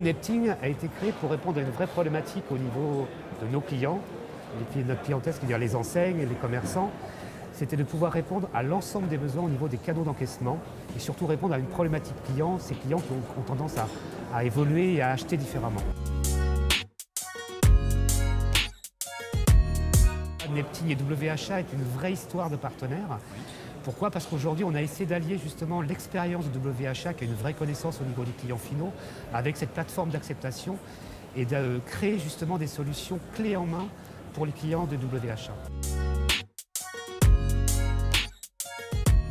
Nepting a été créé pour répondre à une vraie problématique au niveau de nos clients, notre clientèle, c'est-à-dire les enseignes et les commerçants. C'était de pouvoir répondre à l'ensemble des besoins au niveau des canaux d'encaissement et surtout répondre à une problématique client, ces clients qui ont tendance à évoluer et à acheter différemment. Nepting et WHA est une vraie histoire de partenaire. Pourquoi? Parce qu'aujourd'hui, on a essayé d'allier justement l'expérience de WHA, qui a une vraie connaissance au niveau des clients finaux, avec cette plateforme d'acceptation et de créer justement des solutions clés en main pour les clients de WHA.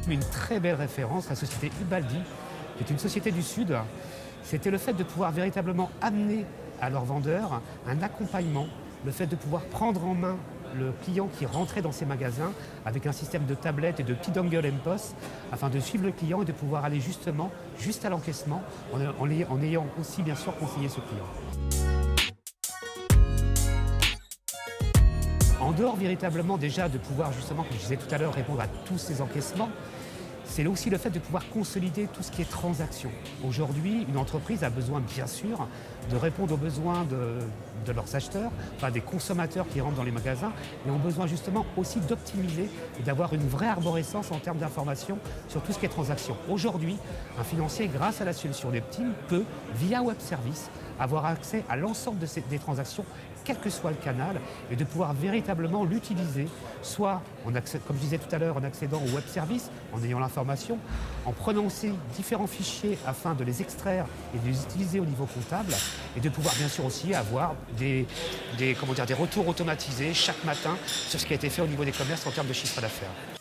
Une très belle référence, la société Ubaldi, qui est une société du Sud. C'était le fait de pouvoir véritablement amener à leurs vendeurs un accompagnement, le fait de pouvoir prendre en main le client qui rentrait dans ces magasins avec un système de tablettes et de petits dongle M-POS afin de suivre le client et de pouvoir aller justement juste à l'encaissement en ayant aussi bien sûr conseillé ce client. En dehors véritablement déjà de pouvoir justement, comme je disais tout à l'heure, répondre à tous ces encaissements, c'est aussi le fait de pouvoir consolider tout ce qui est transaction. Aujourd'hui, une entreprise a besoin bien sûr de répondre aux besoins de leurs acheteurs, enfin des consommateurs qui rentrent dans les magasins, et ont besoin justement aussi d'optimiser et d'avoir une vraie arborescence en termes d'information sur tout ce qui est transaction. Aujourd'hui, un financier, grâce à la solution Nepting, peut, via web service, avoir accès à l'ensemble des transactions, quel que soit le canal, et de pouvoir véritablement l'utiliser, soit, comme je disais tout à l'heure, en accédant au web service, en ayant l'information, en prenant aussi différents fichiers afin de les extraire et de les utiliser au niveau comptable, et de pouvoir bien sûr aussi avoir des retours automatisés chaque matin sur ce qui a été fait au niveau des commerces en termes de chiffre d'affaires.